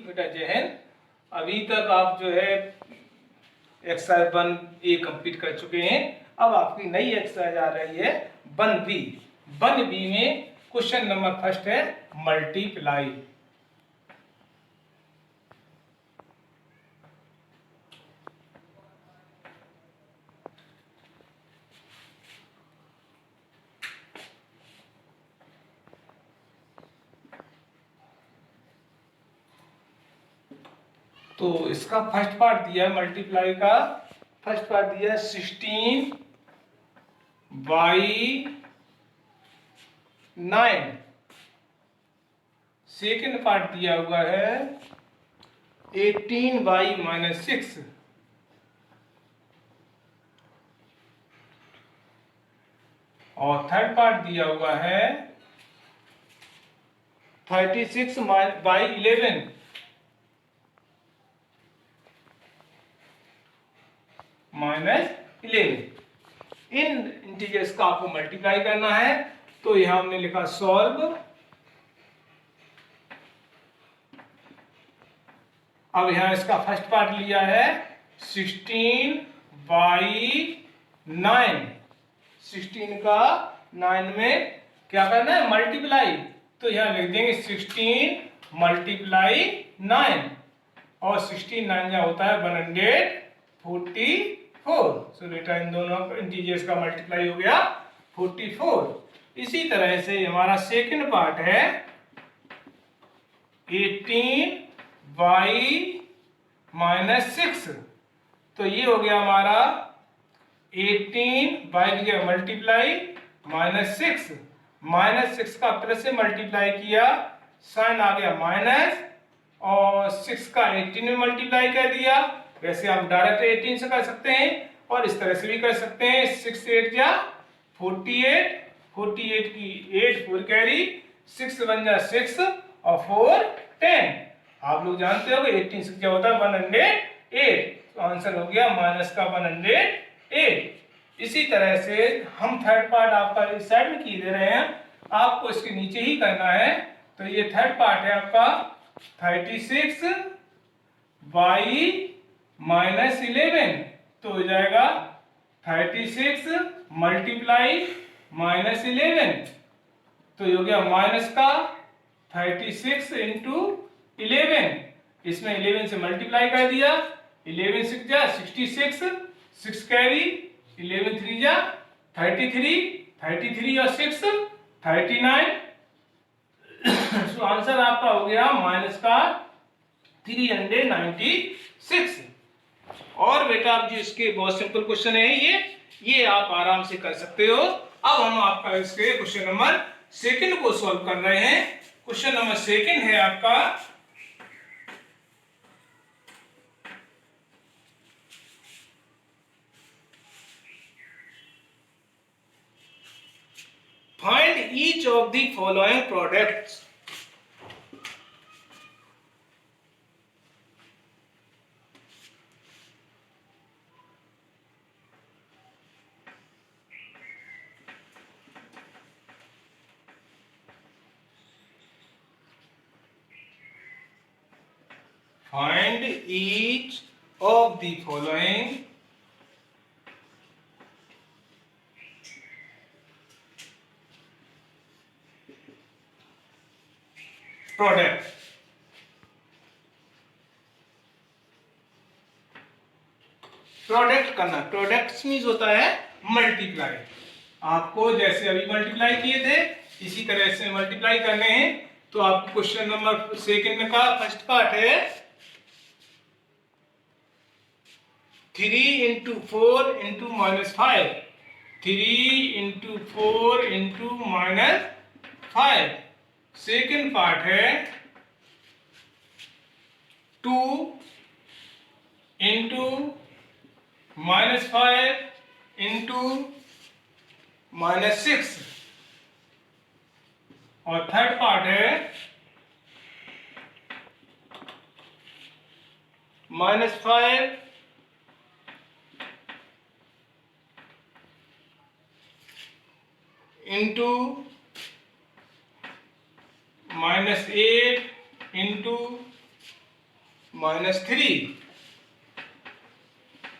बेटा जय हिंद। अभी तक आप जो है एक्सरसाइज 1A कंप्लीट कर चुके हैं। अब आपकी नई एक्सरसाइज आ रही है 1B। 1B में क्वेश्चन नंबर फर्स्ट है मल्टीप्लाई। तो इसका फर्स्ट पार्ट दिया है मल्टीप्लाई का। फर्स्ट पार्ट दिया है 16/9। सेकंड पार्ट दिया हुआ है 18/-6। और थर्ड पार्ट दिया हुआ है 36/11। -11 इन इंटीजर्स का आपको मल्टीप्लाई करना है। तो यहां हमने लिखा सॉल्व। अब यहां इसका फर्स्ट पार्ट लिया है 16/9। 16 का 9 में क्या करना है मल्टीप्लाई। तो यहां लिख देंगे 16 × 9 और 16 9 होता है 144। सो बेटा इन दोनों इंटीजर्स का मल्टीप्लाई हो गया 44। इसी तरह से हमारा सेकंड पार्ट है 18/-6। तो ये हो गया हमारा 18 की मल्टीप्लाई -6। -6 का प्लस से मल्टीप्लाई किया, साइन आ गया माइनस, और 6 का 18 में मल्टीप्लाई कर दिया। वैसे आप डायरेक्ट 18 से कर सकते हैं और इस तरह से भी कर सकते हैं। 6 8 जा 48, 48 की 8 4 कैरी, 6 1 जा 6 और 4 10। आप लोग जानते हो 18 से क्या होता है 108। तो आंसर हो गया माइनस का 108। इसी तरह से हम थर्ड पार्ट आपका इस साइड में की दे रहे हैं, आपको इसके नीचे ही करना है। तो ये थर्ड पार्ट है आपका 36/-11। तो हो जाएगा 36 मल्टीप्लाई -11। तो ये हो गया माइनस का 36 × 11। इसमें 11 से मल्टीप्लाई कर दिया, 11 6 जा 66, 6 कैरी, 11 3 जा 33, 33 और 6 39। तो आंसर आपका हो गया माइनस का 396। और बेटा आप जो इसके बहुत सिंपल क्वेश्चन है ये आप आराम से कर सकते हो। अब हम आपका इसके क्वेश्चन नंबर सेकंड को सॉल्व कर रहे हैं। क्वेश्चन नंबर सेकंड है आपका find each of the following products. Find each of the following product. Product करना, प्रोडक्ट्स मीन्स होता है मल्टीप्लाई। आपको जैसे अभी मल्टीप्लाई किए थे इसी तरह से मल्टीप्लाई करने हैं। तो आप क्वेश्चन नंबर सेकंड का फर्स्ट पार्ट है 3 × 4 × -5। 3 × 4 × -5। सेकंड पार्ट है 2 × -5 × -6। और थर्ड पार्ट है -5 × -8 × -3।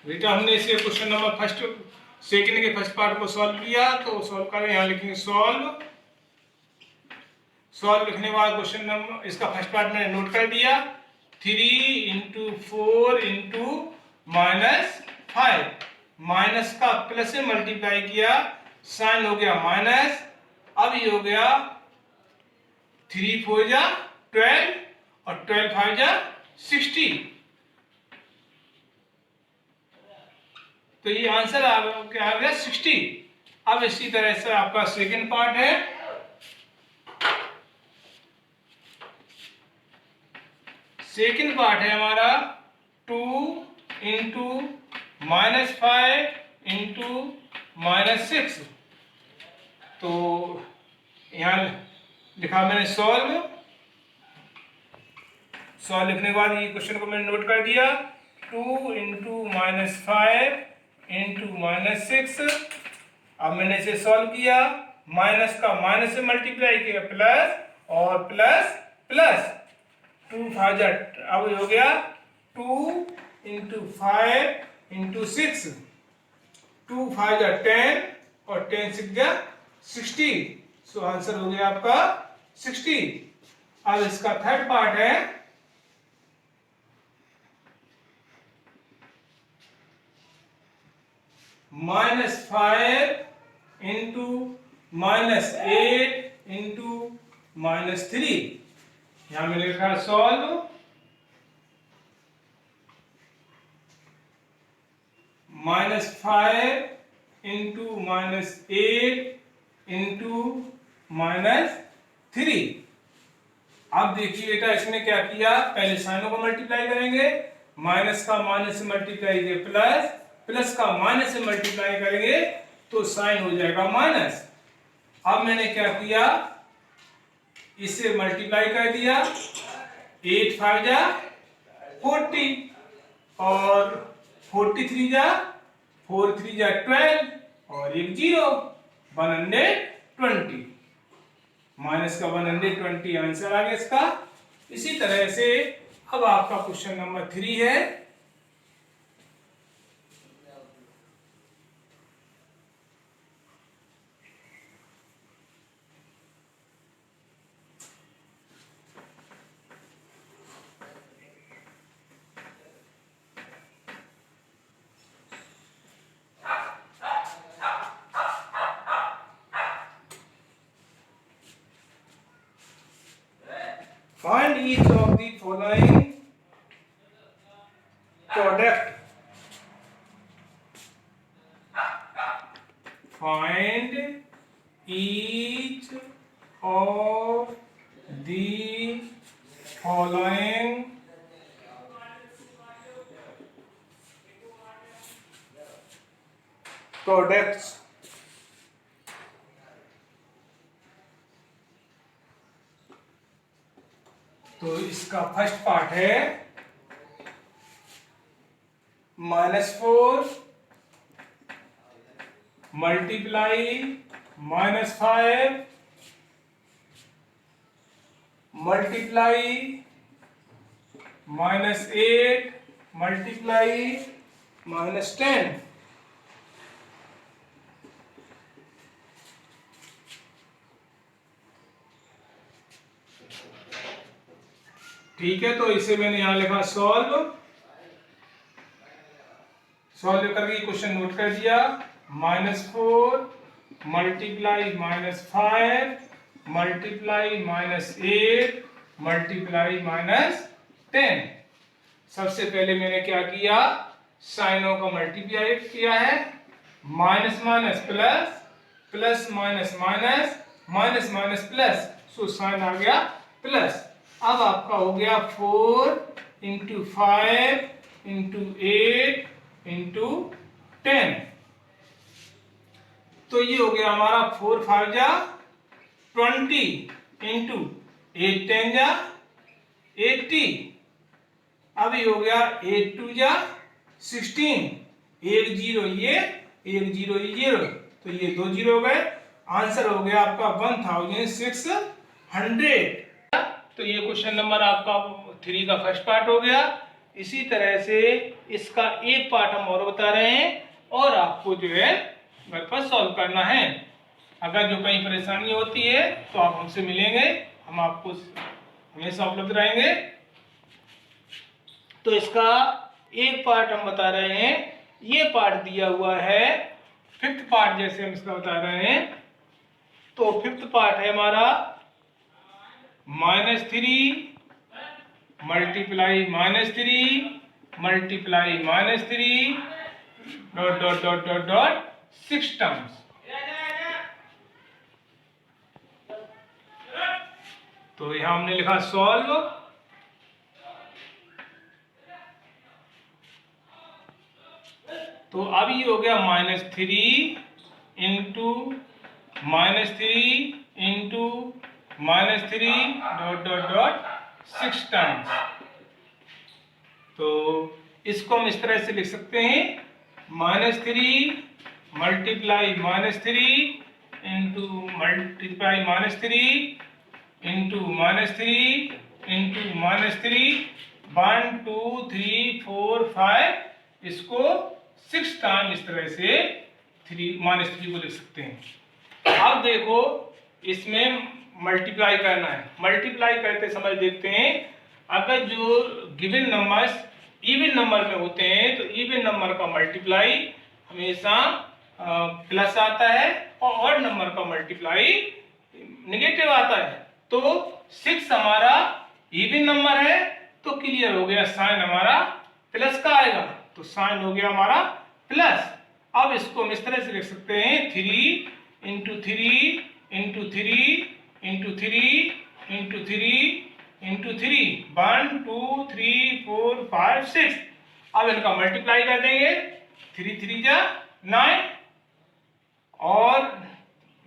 बेटा हमने इसे क्वेश्चन नंबर सेकंड के फर्स्ट पार्ट को सॉल्व किया, तो सॉल्व करें। यहाँ लिखेंगे सॉल्व लिखने के बाद क्वेश्चन नंबर इसका फर्स्ट पार्ट मैंने नोट कर दिया। 3 × 4 × -5, माइनस का प्लस से मल्टीप्लाई किया, साइन हो गया माइनस। अब ये हो गया 3 4 जा 12 और 12 5 जा 60। तो ये आंसर क्या आ गया 60। अब इसी तरह से आपका सेकंड पार्ट है। सेकंड पार्ट है हमारा 2 × -5 × -6। तो यहाँ लिखा मैंने सॉल्व लिखने के बाद ये क्वेश्चन को मैंने नोट कर दिया। 2 × -5 × -6। अब मैंने इसे सॉल्व किया, माइनस का माइनस से मल्टीप्लाई किया, प्लस और प्लस प्लस 2 5 जा, अब हो गया 2 × 5 × 6, 2 5 जा 10 और 10 6 जा 60। सो आंसर हो गया आपका 60। अब इसका थर्ड पार्ट है -5 × -8 × -3। यहां मैंने लिखा सॉल्व -5 × -8 × -3। अब देखिए बेटा इसमें क्या किया, पहले साइनों को मल्टीप्लाई करेंगे, माइनस का माइनस से मल्टीप्लाई करेंगे प्लस, प्लस का माइनस से मल्टीप्लाई करेंगे तो साइन हो जाएगा माइनस। अब मैंने क्या किया, इसे मल्टीप्लाई कर दिया, 8 5 जा 40 और 43 जा 4 3 जा 12 और 1 0, 120। माइनस का 120 आंसर आ गया इसका। इसी तरह से अब आपका क्वेश्चन नंबर 3 है। Find each of the following product. Find each of the following products. तो इसका फर्स्ट पार्ट है -4 मल्टीप्लाई -5 मल्टीप्लाई -8 मल्टीप्लाई -10। ठीक है, तो इसे मैंने यहां लिखा सॉल्व करके क्वेश्चन नोट कर दिया। -4 मल्टीप्लाई -5 मल्टीप्लाई -8 मल्टीप्लाई -10। सबसे पहले मैंने क्या किया, साइनों का मल्टीप्लाई किया है, minus minus plus, plus minus minus, minus minus plus, so sign आ गया प्लस। अब आपका हो गया 4 × 5 × 8 × 10। तो ये हो गया हमारा 4 5 जा 20 × 8 10 जा 80। अब ये हो गया 8 2 जा 16, 1 0 ये 1 0 ये 0, तो ये 2 0 हो गए। आंसर हो गया आपका 1600। तो ये क्वेश्चन नंबर आपका 3 का फर्स्ट पार्ट हो गया। इसी तरह से इसका एक पार्ट हम और बता रहे हैं और आपको जो है घर पर सॉल्व करना है। अगर जो कहीं परेशानी होती है तो आप हमसे मिलेंगे, हम आपको हमेशा उपलब्ध रहेंगे। तो इसका एक पार्ट हम बता रहे हैं, ये पार्ट दिया हुआ है फिफ्थ पार्ट, जैसे हम इसका बता रहे हैं। तो फिफ्थ पार्ट है हमारा -3 multiply -3 multiply -3 dot dot dot dot dot 6 terms. तो यहां हमने लिखा सॉल्व। तो अब ये हो गया -3 into -3 into -3 dot dot dot 6 times. तो इसको हम इस तरह से लिख सकते हैं -3 multiply -3 into multiply -3 into -3 into -3 1 2 3 4 5, इसको 6 टाइम इस तरह से -3 को लिख सकते हैं। अब देखो इसमें मल्टीप्लाई करना है। मल्टीप्लाई करते समय देखते हैं अगर जो गिवन नंबर्स इवन नंबर में होते हैं तो इवन नंबर का मल्टीप्लाई हमेशा प्लस आता है और ऑड नंबर का मल्टीप्लाई नेगेटिव आता है। तो 6 हमारा इवन नंबर है तो क्लियर हो गया, साइन हमारा प्लस का आएगा, तो साइन हो गया हमारा प्लस। अब इसको हम इस तरह से लिख सकते हैं 3 into 3 into 3 into 3 into 3 into 3 1 2 3 4 5 6। अब इनका मल्टीप्लाई कर देंगे, 3 3 जा 9 और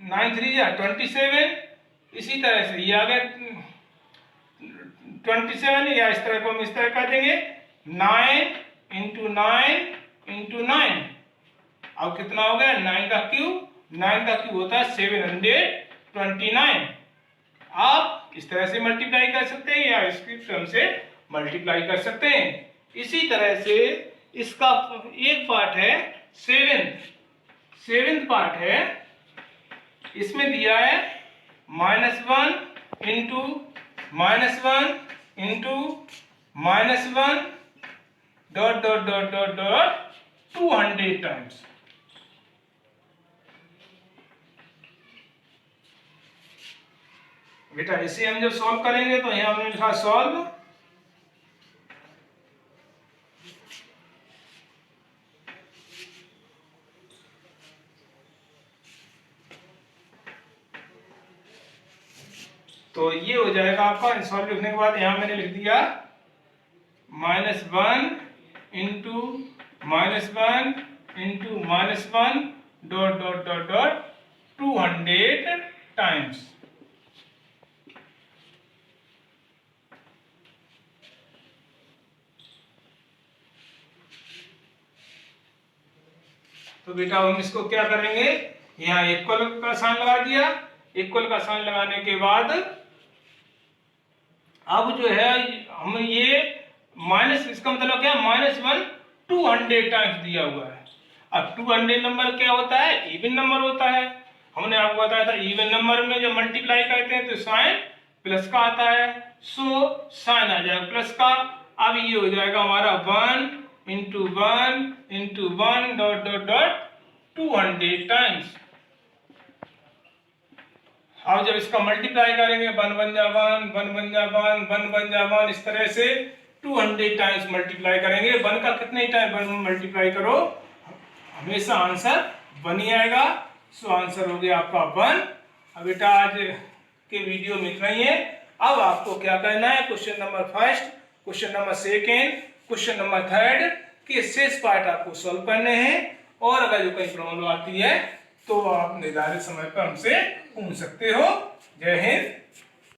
9 3 जा 27। इसी तरह से ये आ गया 27, या इस तरह को हम इस तरह कर देंगे 9 इंटू 9 इंटू 9। अब कितना हो गया 9 का क्यूब, 9 का क्यूब होता है 729। आप इस तरह से मल्टीप्लाई कर सकते हैं या इसकी टर्म से मल्टीप्लाई कर सकते हैं। इसी तरह से इसका एक पार्ट है सेवेंथ पार्ट है, इसमें दिया है -1 into -1 into -1 dot dot dot dot dot 200 times. बेटा इसे हम जब सॉल्व करेंगे तो यहां हमने लिखा सॉल्व। तो ये हो जाएगा आपका सॉल्व लिखने के बाद यहां मैंने लिख दिया -1 into -1 into -1 dot dot dot dot 200 times. तो बेटा हम इसको क्या करेंगे, यहाँ इक्वल का साइन लगा दिया। इक्वल का साइन लगाने के बाद अब जो है हम ये माइनस, इसका मतलब क्या -1 200 टाइम्स दिया हुआ है। अब 200 नंबर क्या होता है, इवन नंबर होता है। हमने आपको बताया था इवन नंबर में जब मल्टीप्लाई करते हैं तो साइन प्लस का आता है, सो साइन आ जाएगा प्लस का। अब ये हो जाएगा हमारा 1 into 1 into 1 dot dot dot 200 times. अब जब इसका मल्टीप्लाई करेंगे 1 बन जा 1 1 बन जा 1 1 बन जा 1, इस तरह से 200 टाइम्स मल्टीप्लाई करेंगे। 1 का कितने टाइम मल्टीप्लाई करो हमेशा आंसर 1 ही आएगा। सो आंसर हो गया आपका 1। अब बेटा आज के वीडियो में इतना ही है। अब आपको क्या करना है, question number first, question number second, question number third के शेष पार्ट आपको सॉल्व करने हैं। और अगर जो कोई प्रॉब्लम आती है तो आप निर्धारित समय पर हमसे पूछ सकते हो। जय हिंद।